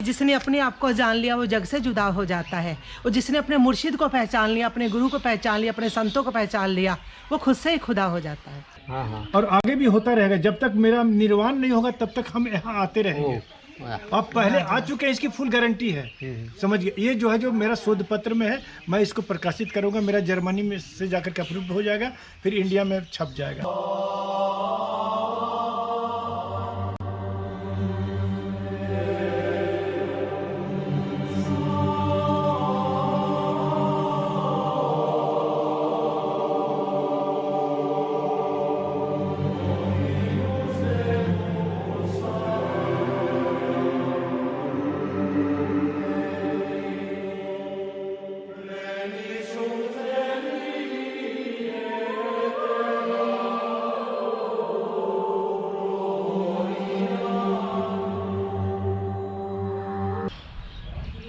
जिसने अपने आप को जान लिया वो जग से जुदा हो जाता है, और जिसने अपने मुर्शिद को पहचान लिया, अपने गुरु को पहचान लिया, अपने संतों को पहचान लिया, वो खुद से ही खुदा हो जाता है। हाँ। और आगे भी होता रहेगा, जब तक मेरा निर्वाण नहीं होगा तब तक हम यहाँ आते रहेंगे। आप पहले आ चुके हैं, इसकी फुल गारंटी है। समझ गए? ये जो है, जो मेरा शोध पत्र में है, मैं इसको प्रकाशित करूंगा, मेरा जर्मनी में से जाकर के अप्रूव हो जाएगा, फिर इंडिया में छप जाएगा।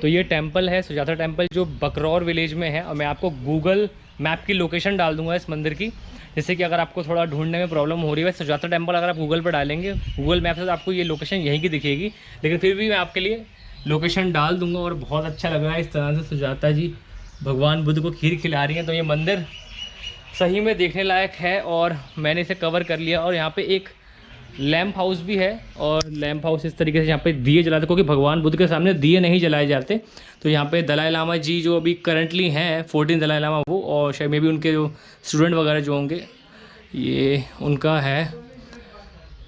तो ये टेंपल है सुजाता टेंपल, जो बकरौर विलेज में है, और मैं आपको गूगल मैप की लोकेशन डाल दूंगा इस मंदिर की, जैसे कि अगर आपको थोड़ा ढूंढने में प्रॉब्लम हो रही है। सुजाता टेंपल अगर आप गूगल पर डालेंगे, गूगल मैप से, तो आपको ये लोकेशन यहीं की दिखेगी, लेकिन फिर भी मैं आपके लिए लोकेशन डाल दूंगा। और बहुत अच्छा लग रहा है इस तरह से सुजाता जी भगवान बुद्ध को खीर खिला रही हैं। तो ये मंदिर सही में देखने लायक है, और मैंने इसे कवर कर लिया। और यहाँ पे एक लैंप हाउस भी है, और लैंप हाउस इस तरीके से यहाँ पे दिए जलाते, क्योंकि भगवान बुद्ध के सामने दिए नहीं जलाए जाते। तो यहाँ पे दलाई लामा जी जो अभी करंटली हैं 14 दलाई लामा, वो, और शायद मे भी उनके जो स्टूडेंट वगैरह जो होंगे, ये उनका है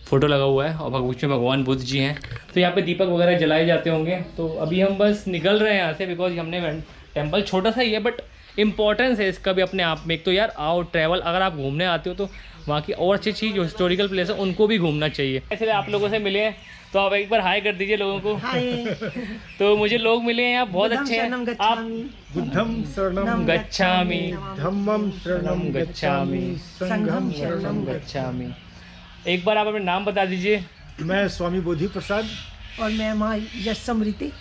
फ़ोटो लगा हुआ है, और बीच में भगवान बुद्ध जी हैं। तो यहाँ पे दीपक वगैरह जलाए जाते होंगे। तो अभी हम बस निकल रहे हैं यहाँ से, बिकॉज हमने टेम्पल छोटा सा ही है, बट इम्पॉर्टेंस है इसका भी अपने आप में। एक तो यार आओ ट्रैवल, अगर आप घूमने आते हो तो वहाँ की और अच्छी चीज़ जो हिस्टोरिकल प्लेस है उनको भी घूमना चाहिए। इसलिए आप लोगों से मिले हैं, तो आप एक बार हाय कर दीजिए लोगों को। तो मुझे लोग मिले हैं यहाँ, बहुत अच्छे हैं। आप बुद्धम शरणम गच्छामि, धम्मम शरणम गच्छामि, संघम शरणम गच्छामि। एक बार आप अपना नाम बता दीजिए। मैं स्वामी बोधि प्रसाद। और मैं माँ यश समृति।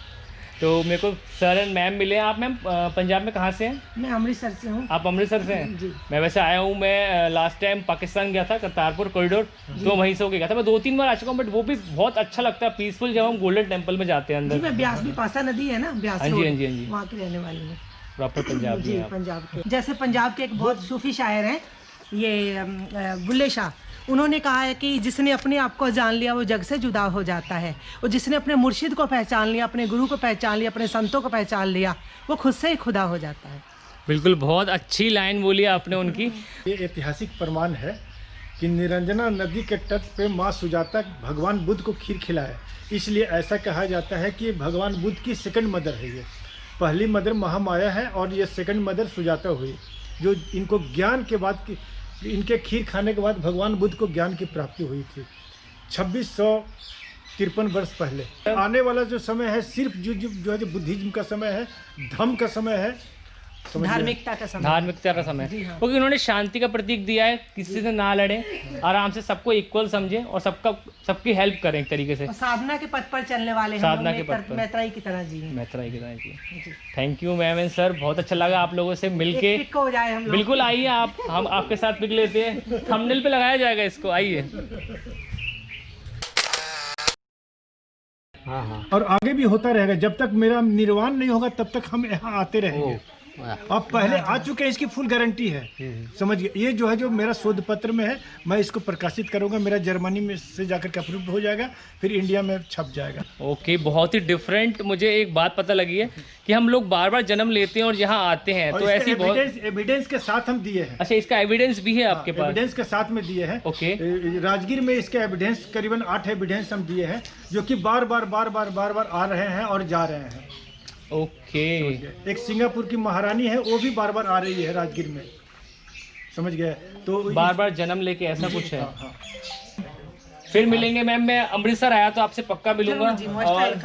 तो मेरे को सर एंड मैम मिले हैं। आप मैम पंजाब में कहाँ से हैं? मैं अमृतसर से हूँ। आप अमृतसर से हैं? जी। मैं वैसे आया हूँ, मैं लास्ट टाइम पाकिस्तान गया था, करतारपुर कॉरिडोर, तो वहीं से होके गया था। मैं 2-3 बार आ चुका हूँ, बट वो भी बहुत अच्छा लगता है, पीसफुल, जब हम गोल्डन टेम्पल में जाते हैं अंदर। मैं ब्यास भी, पासा नदी है ना ब्यास, हाँ जी, हाँ जी, हाँ जी, वहाँ की रहने वाली हूँ। प्रॉपर पंजाब जी, में आप। पंजाब के। जैसे पंजाब के एक बहुत सूफी शायर हैं, ये बुल्ले शाह, उन्होंने कहा है कि जिसने अपने आप को जान लिया वो जग से जुदा हो जाता है, और जिसने अपने मुर्शिद को पहचान लिया, अपने गुरु को पहचान लिया, अपने संतों को पहचान लिया, वो खुद से ही खुदा हो जाता है। बिल्कुल, बहुत अच्छी लाइन बोली आपने उनकी। ये ऐतिहासिक प्रमाण है कि निरंजना नदी के तट पे माँ सुजाता भगवान बुद्ध को खीर खिलाए, इसलिए ऐसा कहा जाता है कि भगवान बुद्ध की सेकंड मदर है। ये पहली मदर महामाया है, और ये सेकंड मदर सुजाता हुई, जो इनको ज्ञान के बाद की, इनके खीर खाने के बाद भगवान बुद्ध को ज्ञान की प्राप्ति हुई थी 2653 वर्ष पहले। आने वाला जो समय है, सिर्फ जो है बुद्धिज्म का समय है, धम्म का समय है, धार्मिकता का समय, धार्मिकता का समय, क्योंकि उन्होंने शांति का प्रतीक दिया है, किसी से ना लड़े, आराम से सबको इक्वल समझे, और सबकी हेल्प करें एक तरीके से। और साधना के पथ पर चलने वाले हैं, साधना के पथ पर, मैत्राई की तरह जी, मैत्राई की तरह जी। Thank you ma'am and sir, बहुत अच्छा लगा आप लोगों से मिलके। पिक हो जाए हम लोग। बिल्कुल, आइए आप, हम आपके साथ पिक लेते हैं, थंबनेल पे लगाया जाएगा इसको, आइए। हाँ। और आगे भी होता रहेगा, जब तक मेरा निर्वाण नहीं होगा तब तक हम यहाँ आते रहेंगे। आप पहले आ चुके हैं, इसकी फुल गारंटी है। समझ गए? ये जो है, जो मेरा शोध पत्र में है, मैं इसको प्रकाशित करूंगा, मेरा जर्मनी में से जाकर के अप्रूव हो जाएगा, फिर इंडिया में छप जाएगा। ओके, बहुत ही डिफरेंट। मुझे एक बात पता लगी है कि हम लोग बार बार जन्म लेते हैं और यहाँ आते हैं, तो ऐसी बहुत एविडेंस के साथ हम दिए हैं। अच्छा, इसका एविडेंस भी है आपके पास? एविडेंस के साथ में दिए हैं। ओके। राजगीर में इसके एविडेंस करीबन 8 एविडेंस हम दिए हैं, जो कि बार बार आ रहे हैं और जा रहे हैं। ओके। एक सिंगापुर की महारानी है, वो भी बार बार आ रही है राजगीर में। समझ गए? तो बार बार जन्म लेके ऐसा कुछ है। हाँ। फिर मिलेंगे मैम, मैं अमृतसर आया तो आपसे पक्का मिलूंगा, और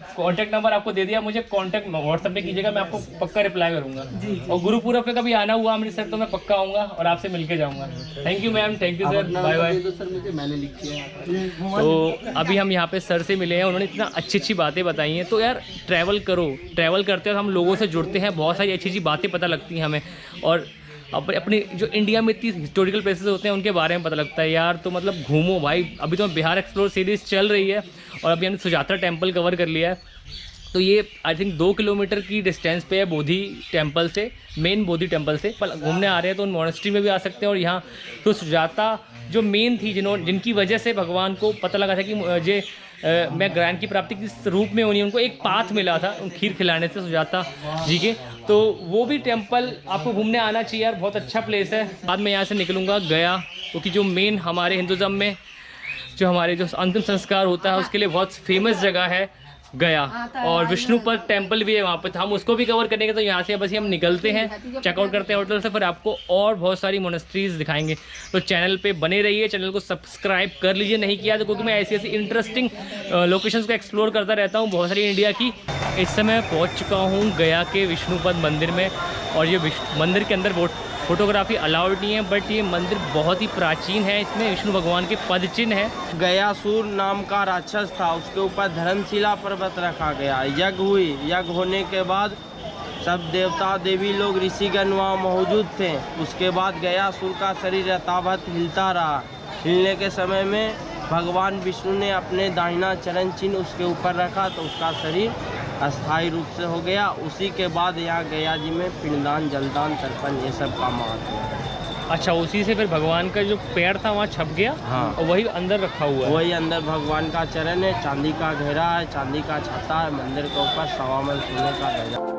कांटेक्ट नंबर आपको दे दिया, मुझे कांटेक्ट व्हाट्सएप पे कीजिएगा, मैं आपको पक्का रिप्लाई करूंगा। और गुरुपुरब पे कभी आना हुआ अमृतसर तो मैं पक्का आऊंगा और आपसे मिलके जाऊंगा। Thank you ma'am, thank you sir, bye bye. Sir मुझे मैंने लिख किया। तो अभी हम यहाँ पे सर से मिले हैं, उन्होंने इतना अच्छी अच्छी बातें बताई हैं। तो यार ट्रैवल करो, ट्रैवल करते हैं हम लोगों से जुड़ते हैं, बहुत सारी अच्छी अच्छी बातें पता लगती हैं हमें, और अपनी जो इंडिया में इतनी हिस्टोरिकल प्लेसेस होते हैं उनके बारे में पता लगता है यार। तो मतलब घूमो भाई, अभी तो बिहार एक्सप्लोर सीरीज़ चल रही है और अभी हमने सुजाता टेम्पल कवर कर लिया है। तो ये आई थिंक 2 किलोमीटर की डिस्टेंस पे है बोधि टेम्पल से, मेन बोधि टेम्पल से। पर घूमने आ रहे हैं तो उन मोनेस्ट्री में भी आ सकते हैं। और यहाँ तो सुजाता जो मेन थी, जिनकी वजह से भगवान को पता लगा था कि मुझे मैं ज्ञान की प्राप्ति किस रूप में होनी है, उनको एक पाथ मिला था उन खीर खिलाने से सुजाता जी के। तो वो भी टेम्पल आपको घूमने आना चाहिए यार, बहुत अच्छा प्लेस है। बाद में यहाँ से निकलूँगा गया, क्योंकि जो मेन हमारे हिंदुज़म में जो हमारे जो अंतिम संस्कार होता है उसके लिए बहुत फेमस जगह है गया। और विष्णुपद टेम्पल भी है वहाँ पर, हम उसको भी कवर करेंगे। तो यहाँ से बस हम निकलते हैं, चेकआउट करते हैं होटल से, फिर आपको और बहुत सारी मोनेस्ट्रीज दिखाएंगे। तो चैनल पे बने रहिए, चैनल को सब्सक्राइब कर लीजिए नहीं किया तो, क्योंकि मैं ऐसी ऐसी इंटरेस्टिंग लोकेशंस को एक्सप्लोर करता रहता हूँ बहुत सारी इंडिया की। इस समय पहुँच चुका हूँ गया के विष्णुपद मंदिर में। और ये मंदिर के अंदर फोटोग्राफी अलाउड नहीं है, बट ये मंदिर बहुत ही प्राचीन है। इसमें विष्णु भगवान के पद चिन्ह है। गयासुर नाम का राक्षस था, उसके ऊपर धर्मशिला पर्वत रखा गया। यज्ञ हुई, यज्ञ होने के बाद सब देवता देवी लोग ऋषिगण वहाँ मौजूद थे। उसके बाद गयासुर का शरीर यथावत हिलता रहा। हिलने के समय में भगवान विष्णु ने अपने दाहिना चरण चिन्ह उसके ऊपर रखा तो उसका शरीर अस्थायी रूप से हो गया। उसी के बाद यहाँ गया जी में पिंडदान, जलदान, तर्पण ये सब का महत्व है। अच्छा, उसी से फिर भगवान का जो पैर था वहाँ छप गया। हाँ, और वही अंदर रखा हुआ है। वही अंदर भगवान का चरण है। चांदी का घेरा है, चांदी का छाता है। मंदिर के ऊपर 1.25 मन सोने का ध्वजा।